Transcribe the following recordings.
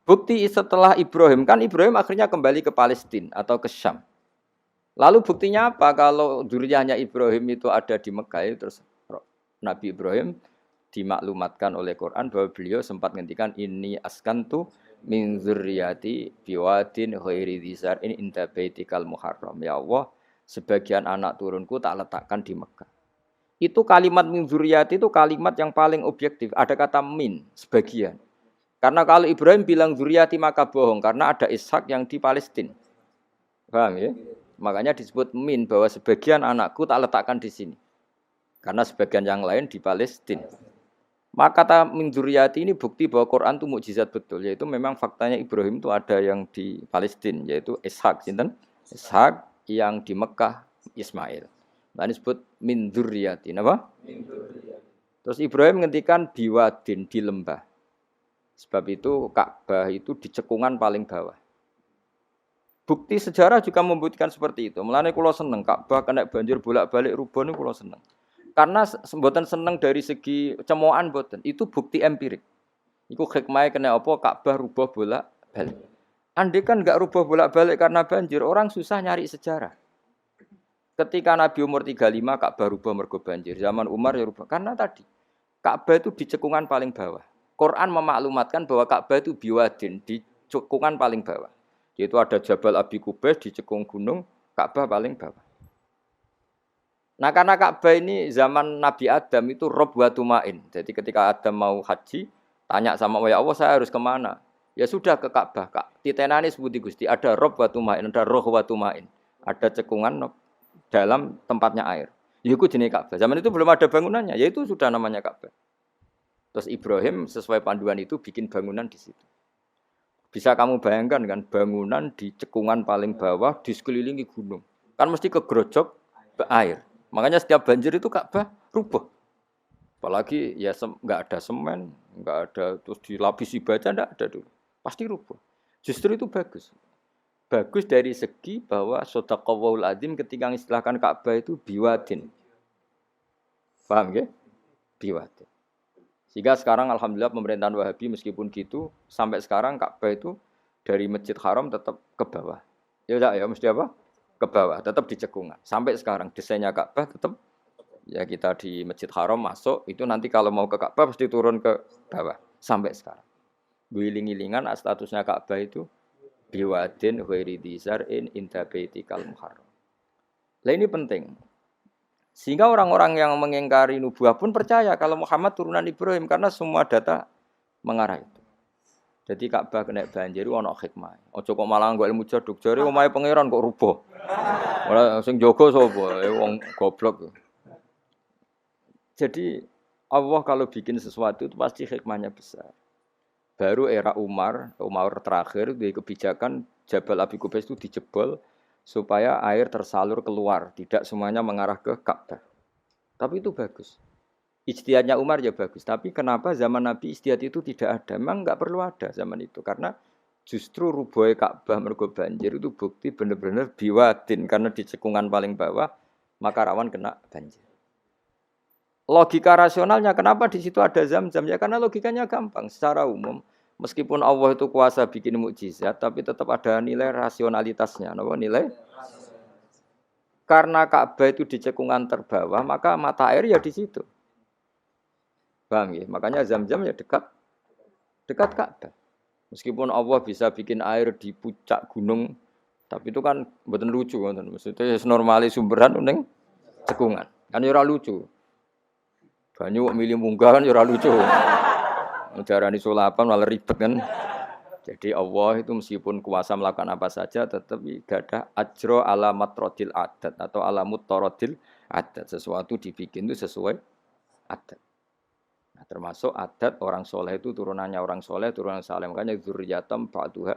Bukti setelah Ibrahim, kan Ibrahim akhirnya kembali ke Palestina atau ke Syam. Lalu buktinya apa kalau dzurriyyahnya Ibrahim itu ada di Mekah itu, terus Nabi Ibrahim dimaklumatkan oleh Quran bahwa beliau sempat ngendikan ini askantu min dzurriyyati biwadin ghairi dzar'in inda baitikal muharram. Ya Allah, sebagian anak turunku tak letakkan di Mekah. Itu kalimat min dzurriyyati itu kalimat yang paling objektif. Ada kata min, sebagian. Karena kalau Ibrahim bilang dzurriyyati maka bohong karena ada Ishak yang di Palestina. Paham ya? Makanya disebut min bahwa sebagian anakku tak letakkan di sini. Karena sebagian yang lain di Palestina. Maka kata min dzurriyyati ini bukti bahwa Quran itu mukjizat betul, yaitu memang faktanya Ibrahim itu ada yang di Palestina, yaitu Ishak, sinten? Ishak yang di Mekah Ismail. Nah, disebut min dzurriyyati, napa? Min dzurriyyati. Terus Ibrahim ngendikan biwadin di lembah. Sebab itu Ka'bah itu di cekungan paling bawah. Bukti sejarah juga membuktikan seperti itu. Mulane kula seneng Ka'bah kena banjir bolak-balik rubuh niku kula seneng. Karena mboten seneng dari segi cemoan mboten. Itu bukti empirik. Iku hikmahe kena apa Ka'bah rubuh bolak-balik. Andai kan enggak rubuh bolak-balik karena banjir, orang susah nyari sejarah. Ketika Nabi umur 35 Ka'bah rubuh mergo banjir. Zaman Umar ya rubuh. Karena tadi Ka'bah itu di cekungan paling bawah. Quran memaklumatkan bahwa Ka'bah itu biwadin, di cekungan paling bawah. Yaitu ada Jabal Abi Qubais di cekung gunung, Ka'bah paling bawah. Nah karena Ka'bah ini zaman Nabi Adam itu rob wa tumain. Jadi ketika Adam mau haji, tanya sama ya Allah saya harus kemana? Ya sudah ke Ka'bah. Titenane sebuti Gusti, ada rob wa tumain, ada roh wa tumain. Ada cekungan dalam tempatnya air. Yaitu jenis Ka'bah. Zaman itu belum ada bangunannya, yaitu sudah namanya Ka'bah. Terus Ibrahim sesuai panduan itu bikin bangunan di situ. Bisa kamu bayangkan kan bangunan di cekungan paling bawah di sekelilingi gunung. Kan mesti kegerojok air. Makanya setiap banjir itu Ka'bah rubuh. Apalagi ya enggak ada semen, enggak ada terus dilapisi baja, enggak ada dulu. Pasti rubuh. Justru itu bagus. Bagus dari segi bahwa shadaqallahul azim ketika mengistilahkan Ka'bah itu biwadin. Paham ya? Biwadin. Sehingga sekarang alhamdulillah pemerintahan Wahabi meskipun gitu sampai sekarang Ka'bah itu dari Masjid Haram tetap ke bawah. Ya enggak ya mesti apa? Ke bawah, tetap di cekungan. Sampai sekarang desainnya Ka'bah tetap ya kita di Masjid Haram masuk itu nanti kalau mau ke Ka'bah pasti turun ke bawah sampai sekarang. Wiling-wilingan statusnya Ka'bah itu biwadin ghairi dzar'in inda baitikal muharram. Lah ini penting. Sehingga orang-orang yang mengingkari nubuah pun percaya kalau Muhammad turunan Ibrahim karena semua data mengarah itu. Jadi Ka'bah kena banjir ana hikmah. Aja kok malah nggo ilmu jaduk jare omahe pangeran kok rubuh. Ora sing jaga sapa? Wong goblok. Jadi Allah kalau bikin sesuatu itu pasti hikmahnya besar. Baru era Umar terakhir di kebijakan Jabal Abi Qubais itu dijebol supaya air tersalur keluar, tidak semuanya mengarah ke Ka'bah. Tapi itu bagus. Ijtihadnya Umar ya bagus. Tapi kenapa zaman Nabi ijtihad itu tidak ada? Memang enggak perlu ada zaman itu. Karena justru rubuhnya Ka'bah mergo banjir itu bukti benar-benar biwadin. Karena di cekungan paling bawah, maka rawan kena banjir. Logika rasionalnya kenapa di situ ada zam-zam? Ya karena logikanya gampang. Secara umum, meskipun Allah itu kuasa bikin mukjizat, tapi tetap ada nilai rasionalitasnya. Apa nilai? Karena Ka'bah itu di cekungan terbawah, maka mata air ya di situ. Paham ya? Makanya zam-zam ya dekat Ka'bah. Meskipun Allah bisa bikin air di puncak gunung, tapi itu kan mboten lucu, maksudnya normali sumberan ning cekungan. Kan ya ora lucu. Banyu kok milih munggah kan ya ora lucu. Darani sulapan malah ribet kan. Jadi Allah itu meskipun kuasa melakukan apa saja tetap gadah ajro alamat rodil adat atau alamut torodil adat. Sesuatu dibikin itu sesuai adat. Nah, termasuk adat orang soleh itu turunannya orang soleh, turunan saleh. Makanya dzurriyatam ba'duha.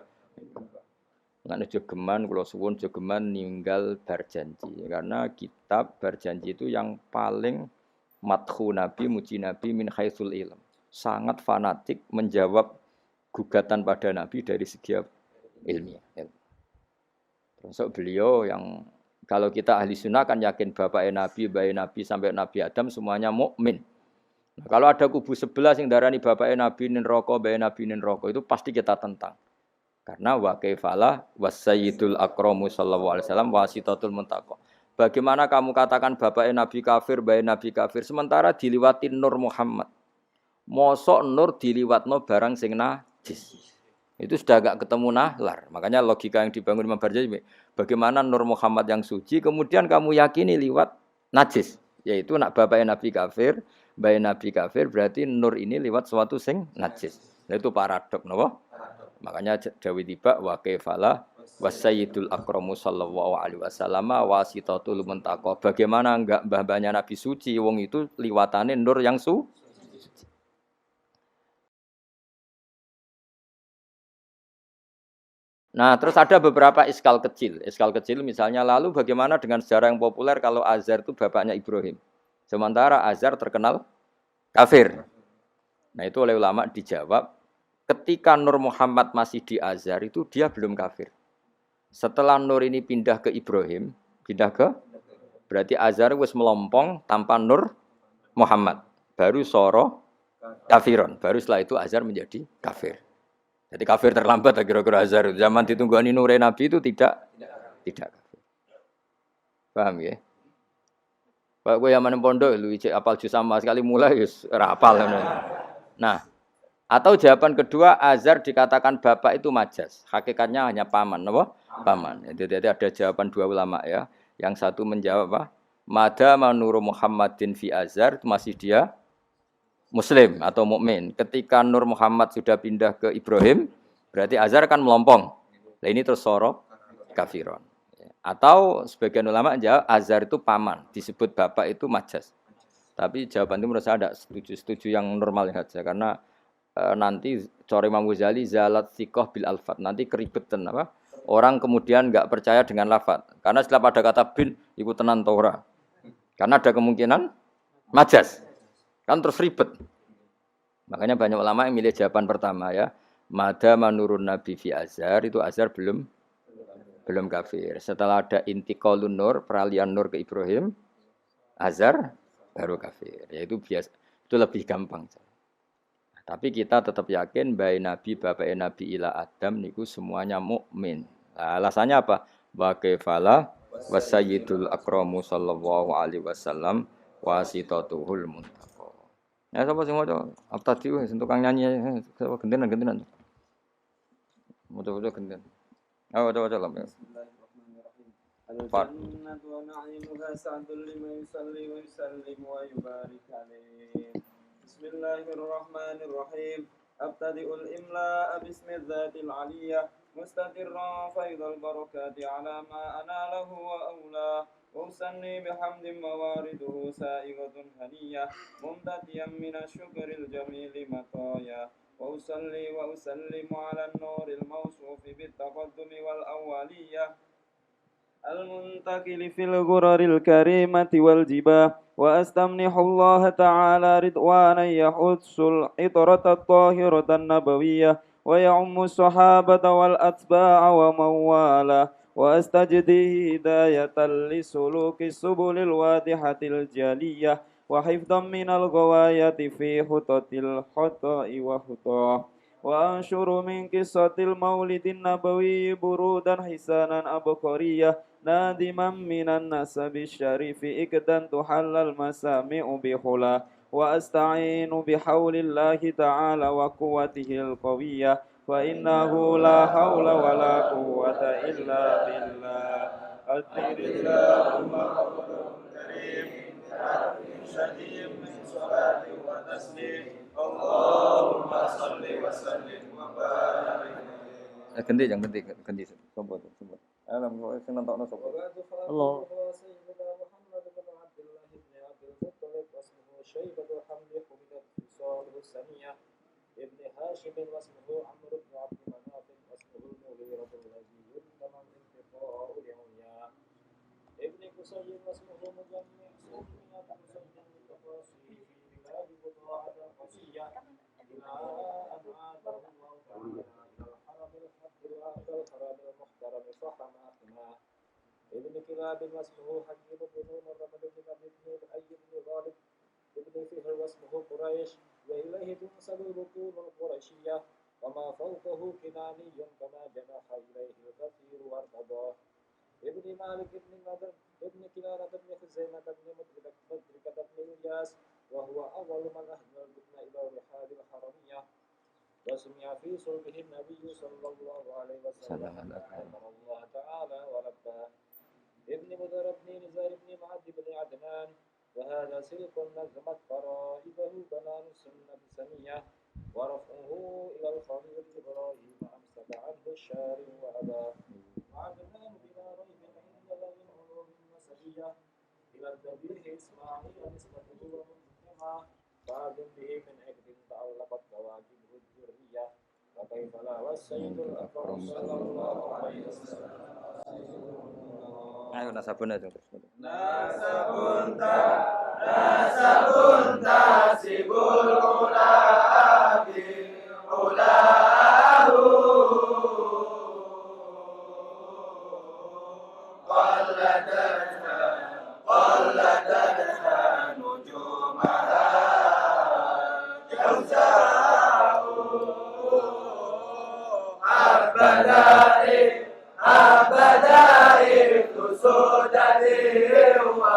Ngene jogeman kula suwun jogeman ninggal berjanji. Karena kitab berjanji itu yang paling madhu Nabi, muji Nabi min haitsul ilm. Sangat fanatik menjawab gugatan pada Nabi dari segi ilmiah. Termasuk beliau yang kalau kita ahli sunnah kan yakin bapaknya Nabi, bayi Nabi sampai Nabi Adam semuanya mukmin. Nah, kalau ada kubu sebelah yang darani bapaknya Nabi nin roko, bayi Nabi nin roko itu pasti kita tentang. Karena wa kaifalah wasayyidul akramu sallallahu alaihi wasallam wasitatul muntaqo. Bagaimana kamu katakan bapaknya Nabi kafir, bayi Nabi kafir sementara diliwatin Nur Muhammad. Mosok Nur diliwatno barang sing najis. Itu sudah agak ketemu nahlar. Makanya logika yang dibangun Imam Barzanji, bagaimana Nur Muhammad yang suci kemudian kamu yakini liwat najis, yaitu nak bapaknya Nabi kafir, bayi Nabi kafir berarti Nur ini liwat suatu sing najis. Nah, itu paradok, napa? Makanya Dawi tiba wa kaifalah wasayyidul akramu sallallahu alaihi wasallam wasitatul muntaqo. Bagaimana enggak mbah-mbahnya Nabi suci wong itu liwatane nur yang suci. Nah, terus ada beberapa iskal kecil. Iskal kecil misalnya lalu bagaimana dengan sejarah yang populer kalau Azar itu bapaknya Ibrahim. Sementara Azar terkenal kafir. Nah, itu oleh ulama dijawab ketika Nur Muhammad masih di Azhar itu dia belum kafir. Setelah Nur ini pindah ke Ibrahim, pindah ke berarti Azhar wis melompong tanpa Nur Muhammad. Baru soro kafiron. Baru setelah itu Azhar menjadi kafir. Jadi kafir terlambat kira-kira Azhar. Zaman ditunggani Nur Nabi itu tidak kafir. Paham ya? Pak gue yang pondok lu ijek apal juz sama sekali mulai wis ora apal. Nah, atau jawaban kedua Azhar dikatakan bapak itu majas. Hakikatnya hanya paman, apa? Paman. Jadi ada jawaban dua ulama ya. Yang satu menjawab apa? Mada manuru Muhammadin fi Azhar itu masih dia Muslim atau mukmin. Ketika Nur Muhammad sudah pindah ke Ibrahim, berarti Azhar kan melompong. Nah ini terus soro kafiron. Atau sebagian ulama menjawab Azhar itu paman, disebut bapak itu majas. Tapi jawaban itu menurut saya tidak setuju yang normal saja karena nanti Cori Imam Ghazali zalat sikoh bil alfat nanti keribetan apa orang kemudian nggak percaya dengan lafat karena setelah pada kata bin iku tenan tora karena ada kemungkinan majas kan terus ribet. Makanya banyak ulama yang milih jawaban pertama ya. Mada manurun Nabi fi Azhar itu Azhar belum kafir. Setelah ada intiqalun nur, peralihan nur ke Ibrahim, Azhar baru kafir. Yaitu biasa itu lebih gampang. Tapi kita tetap yakin bayi Nabi, bapak Nabi ila Adam niku semuanya mukmin. Nah, alasannya apa? Wa kaifalah wasayyidul akramu sallallahu alaihi wasallam wasitatuhul muntaqo. Ya sapa sing maca? Apa tadi sing tukang nyanyi sapa gentenan. Maca-maca genten. Ah waca-waca lah. Al-jannatu wa na'imuha sa'dun liman yusalli wa yusallim wa yubarik alaih. Bismillahirrahmanirrahim. Abtadi'ul imla'a bismillahil aliyah. Mustatirran faidal barakati ala ma analah wa awlah. Wa usanni bihamdin mawariduhu sa'igatun haniyah. Mumtatiyan minasyukril jamili mataya. Wa usalli wa usallimu ala nuril mawsufi bittaqaddumi wal awwaliyah. المنتقل في الغرر الكريمة والجباه وأستمنح الله تعالى رضوانا يحث العطرة الطاهرة النبوية ويعم الصحابة والأتباع ومن والاه وأستجدي هداية لسلوك السبل الواضحة الجلية وحفظا من الغواية في خطط الخطأ وخطاه وأنشر من قصة المولد النبوي برودا حسانا أبقرية نادما من النسب الشريف إكدا تحل المسامع بخلا وأستعين بحول الله تعالى وقوته القوية فإنه لا حول ولا قوة إلا بالله أكثر اللهم قدر كريم شديد من صلاة وتسليم اللهم صل وسلم وبارك Ganti jangan ganti sopo. Alam kok sing nentokno sopo. Allah. ابن هاشم واسمه عمرو بن عبد مناف واسمه المغيرة الذي يلتم الانتقاء لعليا ابن قصي واسمه مجمع سورية قصي لتقاصيه في بلاد بضاعة قصية إلى أن عاده الله تعالى إلى الحرم الحق وأتى الحرم المحترم فحمى حماه ابن كلاب واسمه حكيم بن مرة بن ابن أي بن غالب ابن فهر واسمه قريش وإليه تنسب البطون القرشية وما فوقه كناني كما جنح إليه الكثير وارتضاه ابن مالك ابن نضر ابن كنانة ابن خزيمة ابن مدركة ابن إلياس وهو أول من أهدى البطن إلى الرحال الحرمية وسمع في صلبه النبي صلى الله عليه وسلم أمر الله تعالى ولباه ابن مدر ابن نزار ابن معد بن عدنان وهذا سلك نظمت فرائده بنان السنة سنية ورفعه إلى الخليل إبراهيم أمسك عنه الشارع وأباه وعدنان بلا ريب عند ذوي العلوم النسبية إلى الذبيح إسماعيل نسبته ومسلمة فأذن به من عقد تعلقت كواكبه الذرية وكيف لا والسيد الأكرم صلى الله عليه وسلم Ayo nasabun aja terus. nasabun tasibul ula bil ulahu qalladatha nujumaha jawza'u abadai tusudati wa